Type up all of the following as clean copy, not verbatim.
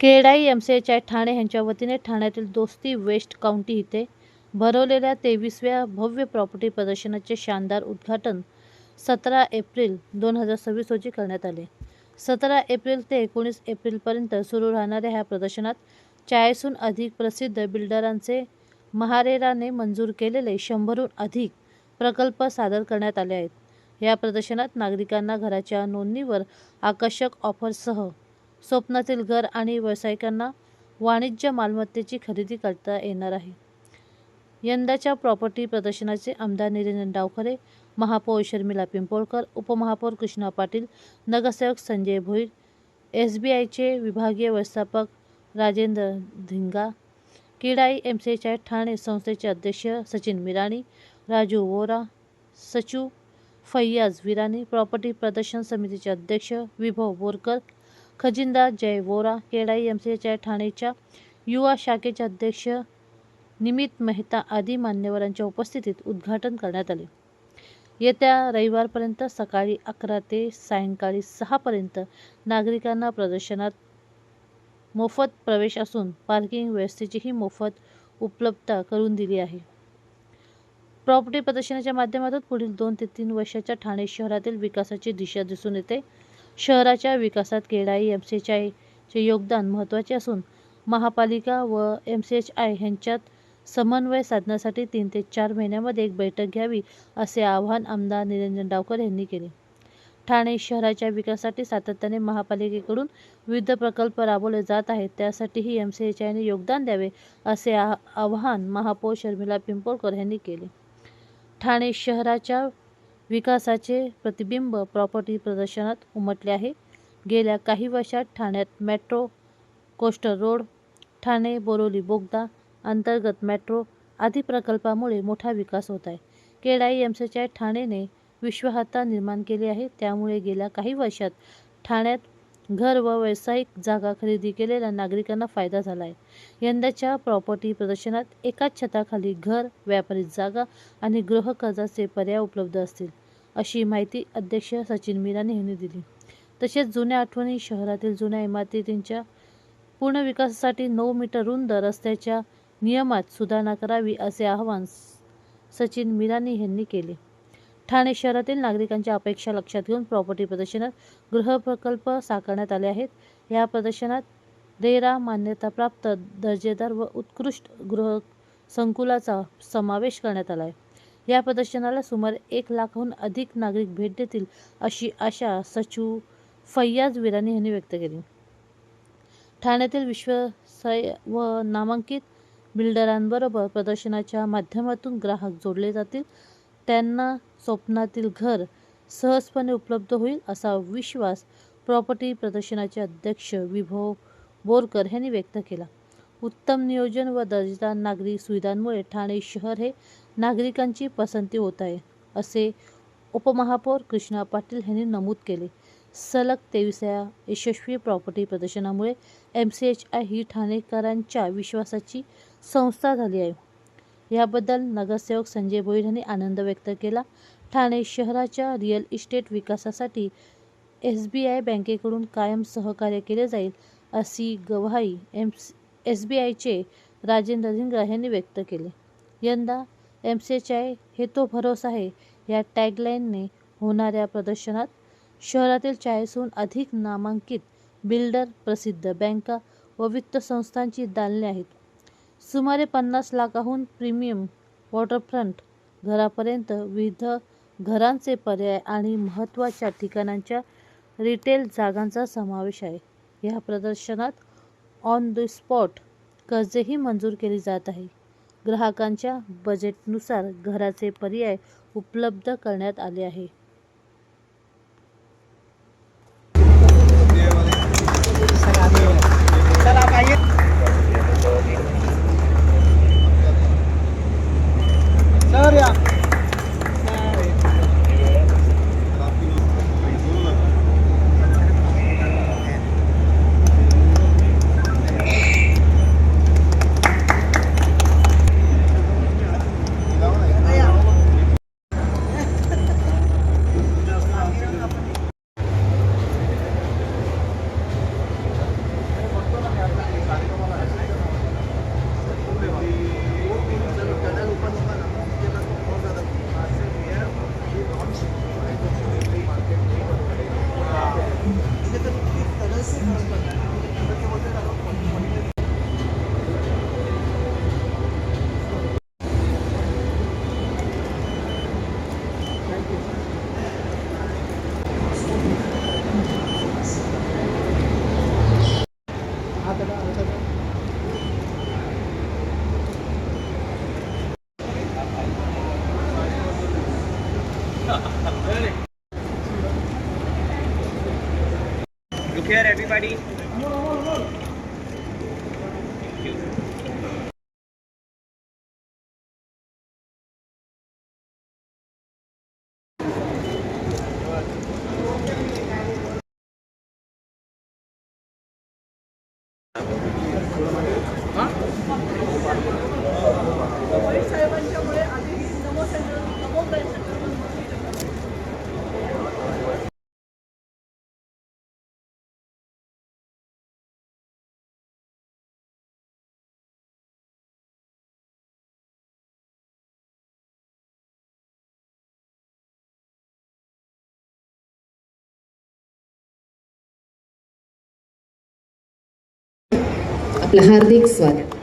केडाई एमसीएचआय ठाणे यांच्या वतीने ठाण्यातील दोस्ती वेस्ट काउंटी इथे भरवलेल्या 23व्या भव्य प्रॉपर्टी प्रदर्शनाचे शानदार उद्घाटन 17 एप्रिल 2026 रोजी करण्यात आले. 17 एप्रिल ते 19 एप्रिलपर्यंत सुरू राहणाऱ्या ह्या प्रदर्शनात 40हून अधिक प्रसिद्ध बिल्डरांचे महारेराने मंजूर केलेले 100हून अधिक प्रकल्प सादर करण्यात आले आहेत. या प्रदर्शनात नागरिकांना घराच्या नोंदणीवर आकर्षक ऑफर्ससह स्वप्नातील घर आणि व्यावसायिकांना वाणिज्य मालमत्तेची खरेदी करता येणार आहे. यंदाच्या प्रॉपर्टी प्रदर्शनाचे आमदार निरंजन डावखरे, महापौर शर्मिला पिंपळकर, उपमहापौर कृष्णा पाटील, नगरसेवक संजय भोईर, SBIचे विभागीय व्यवस्थापक राजेंद्र धिंगा, केडाई एमसीएचआय ठाणे संस्थेचे अध्यक्ष सचिन मिराणी, राजू वोरा, सचिव फैयाज विराणी, प्रॉपर्टी प्रदर्शन समितीचे अध्यक्ष विभव बोरकर, खजिनदार जय वोरा, केडाई एमसीएचआय ठाणेच्या युवा शाखेचे अध्यक्ष निमित मेहता आदी मान्यवरांच्या उपस्थितीत उद्घाटन करण्यात आले. येत्या रविवारपर्यंत सकाळी 11 ते सायंकाळी 6 पर्यंत नागरिकांना प्रदर्शनात मोफत प्रवेश असून पार्किंग व्यवस्थेचीही मोफत उपलब्धता करून दिली आहे. प्रॉपर्टी प्रदर्शनाच्या माध्यमातून पुढील 2 ते 3 वर्षाच्या ठाणे शहरातील विकासाची दिशा दिसून येते. शहराच्या विकासात केडाई एमसीएचआयचे योगदान महत्त्वाचे असून महापालिका व एमसीएचआय यांच्यात समन्वय साधण्यासाठी 3 ते 4 महिन्यांमध्ये एक बैठक घ्यावी असे आवाहन आमदार निरंजन डावखरे यांनी केले. ठाणे शहराच्या विकासासाठी सातत्याने महापालिकेकडून विविध प्रकल्प राबवले जात आहेत. त्यासाठीही एमसीएचआयने योगदान द्यावे असे आवाहन महापौर शर्मिला पिंपळकर यांनी केले. ठाणे शहराच्या विकासाचे प्रतिबिंब प्रॉपर्टी प्रदर्शनात उमटले आहे. गेल्या काही वर्षात ठाण्यात metro, coastal road, Thane Borivali बोगदा, अंतर्गत मेट्रो आदी प्रकल्पामुळे मोठा विकास होत आहे. केडाई एमसीएचआय ठाणेने विश्वासार्हता निर्माण केली आहे. त्यामुळे गेल्या काही वर्षात ठाण्यात घर व व्यावसायिक जागा खरेदी केलेल्या नागरिकांना फायदा झाला आहे. यंदाच्या प्रॉपर्टी प्रदर्शनात एकाच छताखाली घर, व्यापारी जागा आणि गृह कर्जाचे पर्याय उपलब्ध असतील, अशी माहिती अध्यक्ष सचिन मिराणी यांनी दिली. तसेच जुन्या आठवणी, शहरातील जुन्या इमारतींच्या पुनर्विकासासाठी 9 मीटर रुंद रस्त्याच्या नियमात सुधारणा करावी असे आवाहन सचिन मिराणी यांनी केले. ठाणे शहरातील नागरिकांच्या अपेक्षा लक्षात घेऊन प्रॉपर्टी प्रदर्शनात गृहप्रकल्प साकारण्यात आले आहेत. या प्रदर्शनात रेरा मान्यताप्राप्त दर्जेदार व उत्कृष्ट गृह संकुलाचा समावेश करण्यात आला आहे. या प्रदर्शनाला सुमारे 1 लाखाहून अधिक नागरिक भेट देतील अशी आशा सचिव फैयाज विराणी यांनी व्यक्त केली. ठाण्यातील विश्वासार्ह व नामांकित बिल्डरांबरोबर प्रदर्शनाच्या माध्यमातून ग्राहक जोडले जातील. त्यांना स्वप्नातील घर सहजपणे उपलब्ध होईल असा विश्वास प्रॉपर्टी प्रदर्शनाचे अध्यक्ष विभव बोरकर यांनी व्यक्त केला. उत्तम नियोजन व दर्जेदार नागरी सुविधांमुळे ठाणे शहर हे नागरिकांची पसंती होत आहे, असे उपमहापौर कृष्णा पाटील यांनी नमूद केले. सलग 23व्या यशस्वी प्रॉपर्टी प्रदर्शनामुळे एमसीएचआय ही ठाणेकरांच्या विश्वासाची संस्था झाली आहे. याबद्दल नगरसेवक संजय भोईर यांनी आनंद व्यक्त केला. ठाणे शहराच्या रिअल इस्टेट विकासासाठी SBI बँकेकडून कायम सहकार्य केले जाईल, अशी ग्वाही SBIचे राजेंद्र धिंगा यांनी व्यक्त केले. यंदा एमसीएचआय हे तो भरोसा आहे या टॅगलाईनने होणाऱ्या प्रदर्शनात शहरातील 40हून अधिक नामांकित बिल्डर, प्रसिद्ध बँका व वित्त संस्थांची दालने आहेत. सुमारे 50 लाखांहून प्रीमियम वॉटरफ्रंट घरापर्यंत विविध घरांचे पर्याय आणि महत्त्वाच्या ठिकाणांच्या रिटेल जागांचा समावेश आहे. या प्रदर्शनात ऑन द स्पॉट कर्जेही मंजूर केली जात आहे. ग्राहकांच्या बजेटनुसार घराचे पर्याय उपलब्ध करण्यात आले आहे. Look here, everybody. आपलं हार्दिक स्वागत.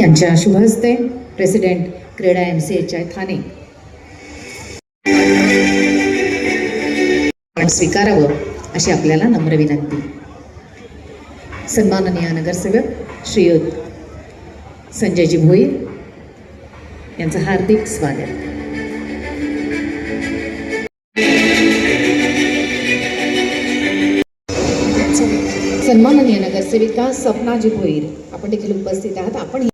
यांच्या शुभ हस्ते प्रेसिडेंट क्रीडा MCH ठाणे स्वीकारावं अशी आपल्याला नम्र विनंती. सन्माननीय नगरसेवक श्रीयुत संजयजी भोईर यांचं हार्दिक स्वागत. सन्माननीय नगरसेविका सपनाजी भोईर आपण देखील उपस्थित आहात. आपण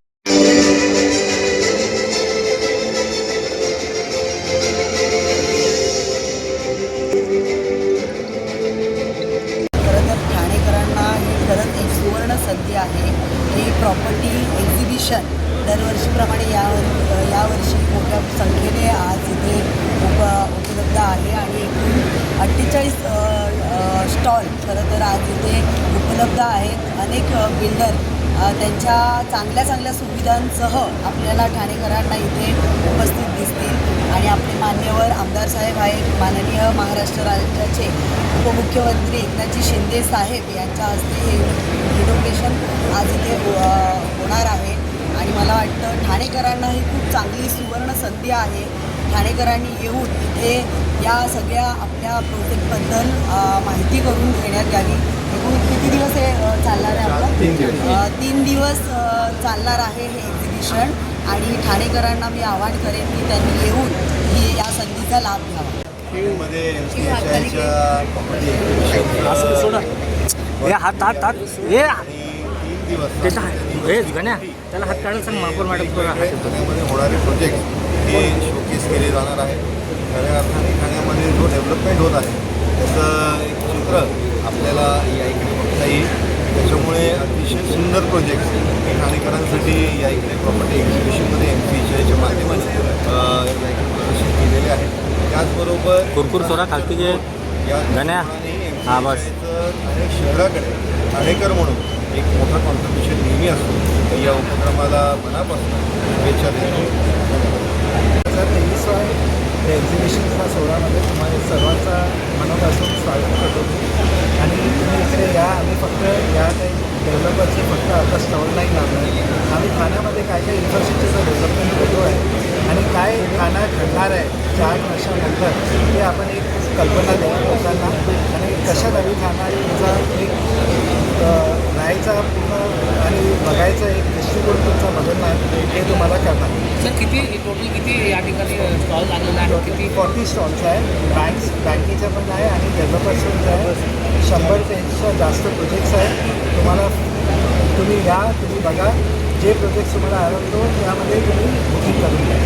सुवर्ण संधी आहे. ही प्रॉपर्टी एक्झिबिशन दरवर्षीप्रमाणे यावर्षी मोठ्या संख्येने आज इथे उपलब्ध आहे आणि एकूण 48 स्टॉल खरं तर आज इथे उपलब्ध आहेत. अनेक बिल्डर त्यांच्या चांगल्या सुविधांसह आपल्याला ठाणेकरांना इथे उपस्थित दिसतील आणि आपले मान्यवर आमदार साहेब आहेत, माननीय महाराष्ट्र राज्याचे उपमुख्यमंत्री एकनाथजी शिंदे साहेब यांच्या हस्ते हे इनॉग्रेशन आज इथे होणार आहे. आणि मला वाटतं ठाणेकरांना ही खूप चांगली सुवर्ण संधी आहे. ठाणेकरांनी येऊन इथे या सगळ्या आपल्या प्रोजेक्टबद्दल माहिती करून घेण्यात यावी. एकूण किती दिवस हे चालणार आहे आपलं? 3 दिवस चालणार आहे हे एक्झिबिशन आणि ठाणेकरांना मी आवाहन करेन की त्यांनी येऊन ही या संधीचा लाभ घ्यावा. त्याला हात काढून सांग महापौर मॅडम ठाण्यामध्ये होणारे प्रोजेक्ट हे शोकेस केले जाणार आहे. खऱ्या अर्थाने ठाण्यामध्ये जो डेव्हलपमेंट होत आहे त्याचं एक चित्र आपल्याला या इकडे बघता येईल. त्याच्यामुळे अतिशय सुंदर प्रोजेक्ट हे ठाणेकरांसाठी या इकडे प्रॉपर्टी एक्झिबिशनमध्ये MCHच्या माध्यमाने या इकडे प्रदर्शित केलेले आहे. त्याचबरोबर कुरकुर सोडा खालती जे या ठाणे शहराकडे ठाणेकर म्हणून एक मोठा कॉन्ट्रिब्युशन नेहमी असतो. या उपक्रमाला मनापासून शुभेच्छा देतो. 2023 या एक्झिबिशनच्या सोहळ्यामध्ये तुम्हाला सर्वांचा मनापासून स्वागत करतो आणि तुम्ही इकडे या. आम्ही फक्त या काही डेव्हलपरचे फक्त आता स्टॉल नाही लावणार. आम्ही ठाण्यामध्ये काय काय इन्फ्रास्ट्रक्चरचं डेव्हलपमेंट करतो आहे आणि काय ठाणा घडणार आहे 4 वर्षानंतर ते आपण एक कल्पना द्या लोकांना आणि कशा नवीन ठाण्याचा एक राहायचा पूर्ण आणि बघायचा एक दृष्टिकोन तुमचा बदलणार हे तुम्हाला करणार. सर टोटल किती या ठिकाणी स्टॉल लागलेला आहे? किती? 40 स्टॉल्स आहे. बँकेच्या पण आहे आणि डेव्हलपर्सचं आहे. 100पेक्षा जास्त प्रोजेक्ट्स आहेत. तुम्ही या, तुम्ही बघा जे प्रोजेक्ट्स तुम्हाला आवडतो त्यामध्ये तुम्ही बुकिंग करून घ्या.